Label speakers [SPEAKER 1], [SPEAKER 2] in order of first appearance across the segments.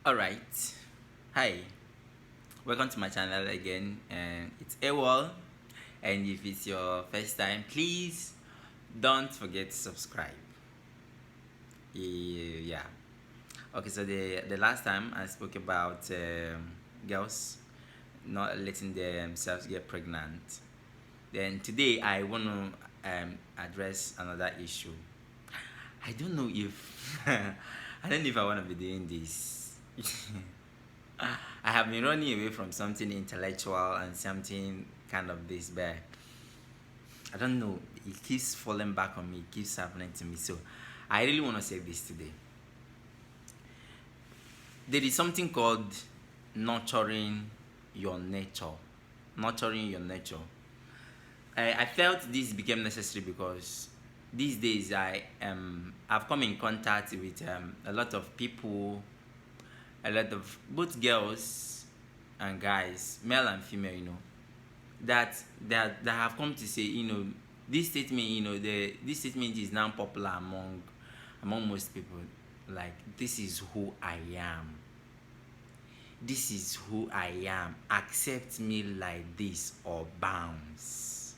[SPEAKER 1] Alright, hi, welcome to my channel again, and it's Ewol. And if it's your first time, please don't forget to subscribe. Yeah. Okay, so the last time I spoke about girls not letting themselves get pregnant. Then today I want to address another issue. I don't know if I don't know if I want to be doing this. I have been running away from something intellectual and something kind of this, but I don't know. It keeps falling back on me. It keeps happening to me. So I really want to say this today. There is something called nurturing your nature. Nurturing your nature. I felt this became necessary because these days I've come in contact with a lot of people, a lot of both girls and guys, male and female, that have come to say, this statement, this statement is now popular among most people. Like, this is who I am. This is who I am. Accept me like this or bounce.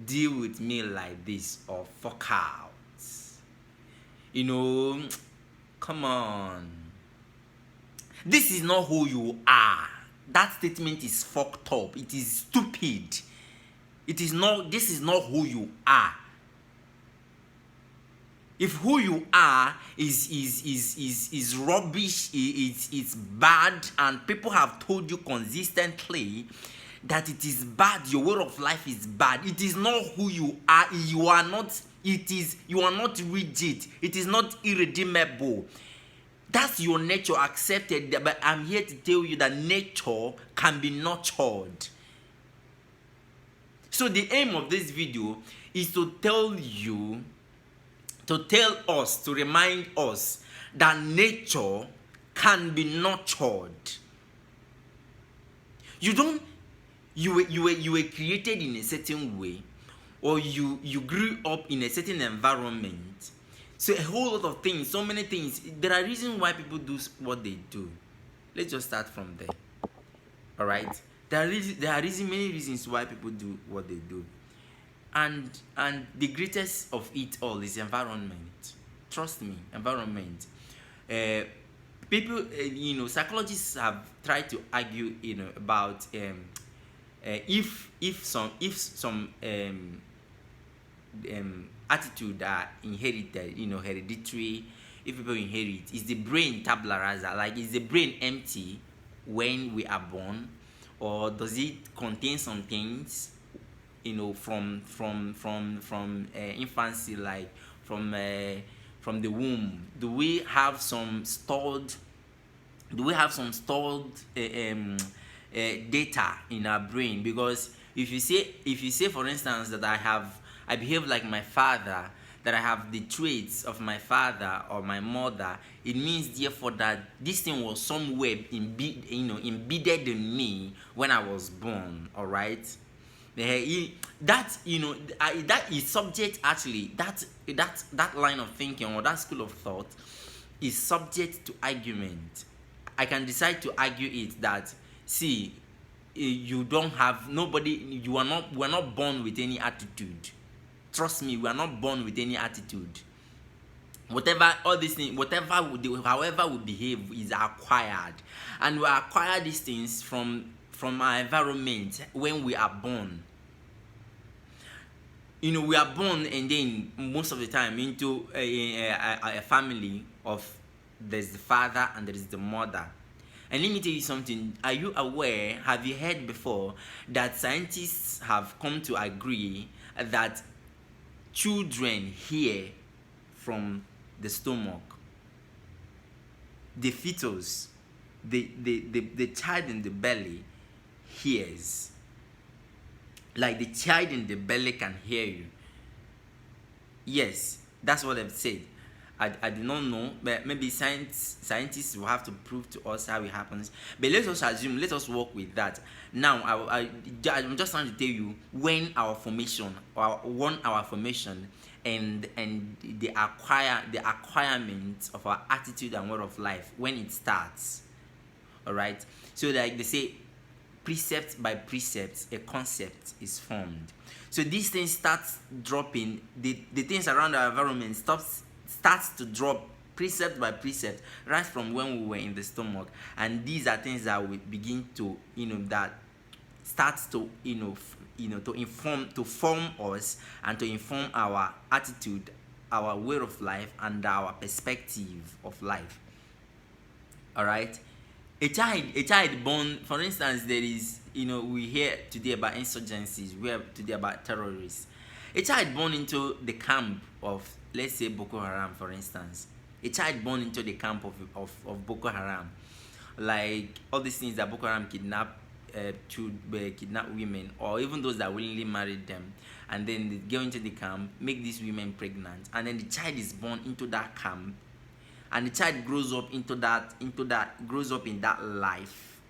[SPEAKER 1] Deal with me like this or fuck out. Come on. This is not who you are. That statement is fucked up. It is stupid. This is not who you are. If who you are is rubbish, it's bad, and people have told you consistently that it is bad, your way of life is bad, it is not who you are. You are not rigid. It is not irredeemable. That's your nature, accepted. But I'm here to tell you that nature can be nurtured. So the aim of this video is to tell us, to remind us that nature can be nurtured. You were created in a certain way, or you grew up in a certain environment. So a whole lot of things, so many things. There are reasons why people do what they do. Let's just start from there. All right. There are many reasons why people do what they do, and the greatest of it all is environment. Trust me, environment. People, psychologists have tried to argue, about if some attitude are inherited, hereditary. If people inherit, is the brain tabula rasa? Like, is the brain empty when we are born, or does it contain some things, from infancy, like from the womb? Do we have some stored data in our brain? Because if you say for instance that I behave like my father, that I have the traits of my father or my mother, it means therefore that this thing was somewhere embedded in me when I was born. All right. That is subject, actually, that line of thinking, or that school of thought, is subject to argument. I can decide to argue it that, see, we're not born with any attitude. Trust me, we are not born with any attitude. Whatever, all these things, however we behave is acquired, and we acquire these things from our environment when we are born. We are born, and then most of the time into a family of, there's the father and there is the mother. And let me tell you something. Are you aware? Have you heard before that scientists have come to agree that children hear from the stomach? The fetus, the child in the belly hears. Like, the child in the belly can hear you. Yes, that's what I've said. I do not know, but maybe scientists will have to prove to us how it happens. But let us work with that. Now, I'm just trying to tell you when our formation and the acquirement of our attitude and way of life when it starts. All right. So like they say, precept by precept a concept is formed. So these things starts dropping, the things around our environment starts to drop precept by precept right from when we were in the stomach. And these are things that we begin to, that starts to, to form us and to inform our attitude, our way of life, and our perspective of life. All right. A child born, for instance, there is, we hear today about insurgencies, we hear today about terrorists. A child born into the camp of, let's say, Boko Haram, for instance. A child born into the camp of Boko Haram, like all these things that Boko Haram kidnap women, or even those that willingly married them, and then they go into the camp, make these women pregnant, and then the child is born into that camp, and the child grows up in that life.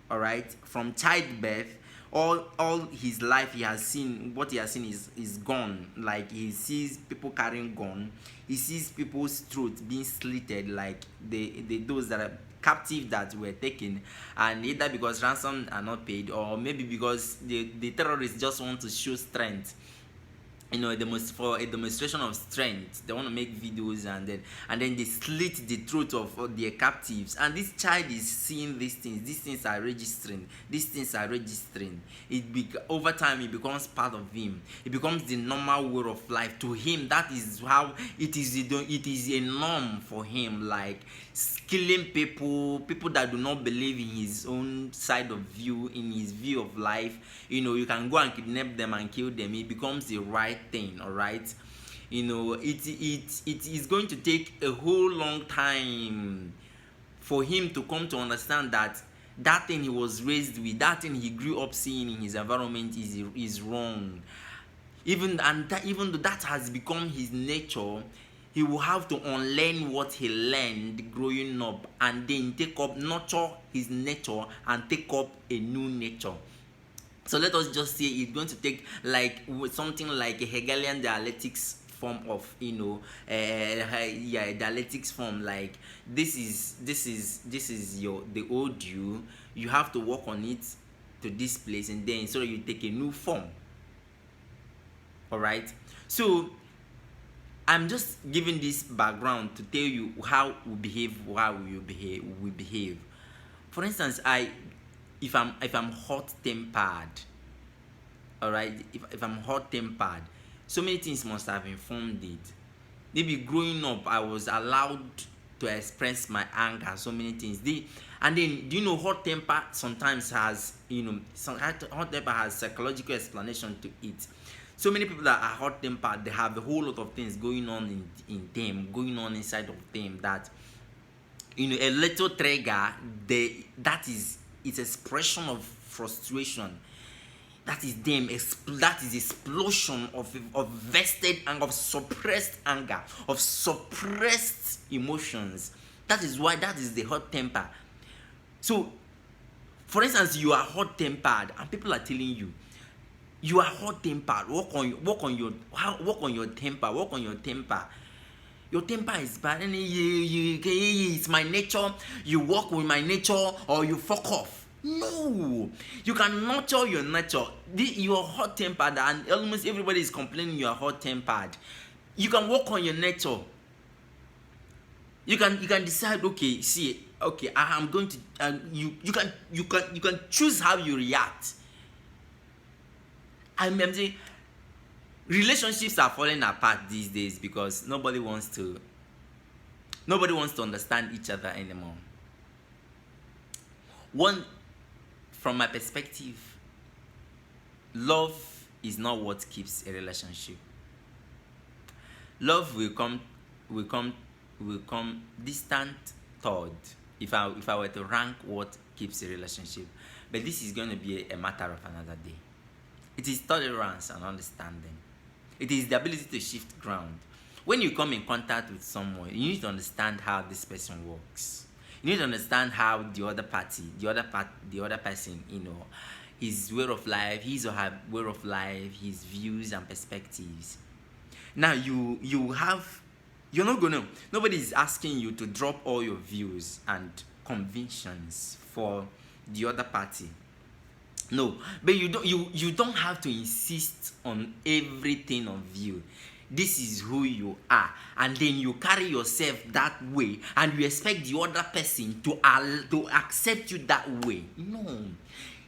[SPEAKER 1] All right, from childbirth, all his life he has seen, what he has seen is gone. Like, he sees people carrying gun, he sees people's throats being slitted, like those that are captive that were taken, and either because ransom are not paid, or maybe because the terrorists just want to show strength, for a demonstration of strength. They want to make videos, and then they slit the throat of their captives. And this child is seeing these things. These things are registering. Over time, it becomes part of him. It becomes the normal way of life to him. That is how it is. It is a norm for him. Like killing people that do not believe in his own side of view, in his view of life. You can go and kidnap them and kill them. It becomes the right thing. All right. It is going to take a whole long time for him to come to understand that thing he was raised with, that thing he grew up seeing in his environment is wrong. Even though that has become his nature, he will have to unlearn what he learned growing up, and then nurture his nature and take up a new nature. So let us just say it's going to take like something like a Hegelian dialectics form of, dialectics form. Like, this is the old you. You have to work on it to this place, and then so you take a new form. All right. So I'm just giving this background to tell you how we behave. For instance, if I'm hot tempered, all right, if I'm hot tempered, so many things must have informed it. Maybe growing up, I was allowed to express my anger, so many things. And then, do you know, hot temper sometimes has, hot temper has psychological explanation to it. So many people that are hot tempered, they have a whole lot of things going on in them, going on inside of them, that, a little trigger, that is its expression of frustration. That is them. That is explosion of vested anger, of suppressed anger, of suppressed emotions. That is why that is the hot temper. So, for instance, you are hot tempered, and people are telling you, you are hot tempered. Work on your temper. Your temper is bad, and it's my nature. You work with my nature, or you fuck off. No, you can nurture your nature. You are hot tempered, and almost everybody is complaining you are hot tempered. You can work on your nature. You can decide. Okay, I'm going to. You can choose how you react. I'm saying, relationships are falling apart these days because nobody wants to understand each other anymore. From my perspective, love is not what keeps a relationship. Love will come distant third if I were to rank what keeps a relationship. But this is going to be a matter of another day. It is tolerance and understanding. It is the ability to shift ground. When you come in contact with someone, you need to understand how this person works. You need to understand how the other person, his way of life, his or her way of life, his views and perspectives. Now you're not gonna, nobody is asking you to drop all your views and convictions for the other party. No, but you don't have to insist on everything of you. This is who you are, and then you carry yourself that way, and you expect the other person to accept you that way. No,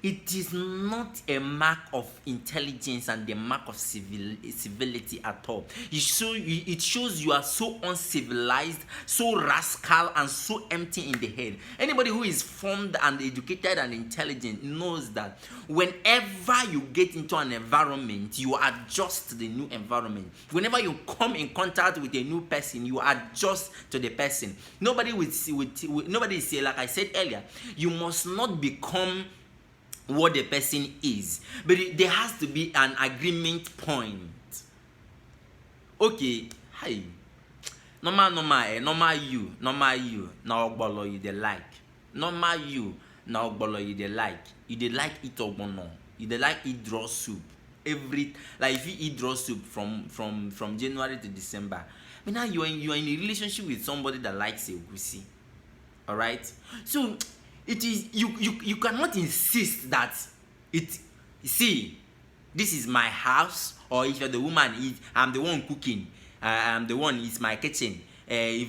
[SPEAKER 1] it is not a mark of intelligence and a mark of civility at all. It shows you are so uncivilized, so rascal, and so empty in the head. Anybody who is formed and educated and intelligent knows that whenever you get into an environment, you adjust to the new environment. Whenever you come in contact with a new person, you adjust to the person. Nobody is say, like I said earlier, you must not become what the person is, but there has to be an agreement point. Okay, hi, normal you now ogbolo you dey like, normal you now ogbolo you dey like, you dey like eat ogbono, you dey like eat draw soup like if you eat draw soup from January to December, but now you are in a relationship with somebody that likes egusi. All right, so it is you cannot insist that see, this is my house, or if you're the woman, I'm the one cooking, I'm the one, it's my kitchen. If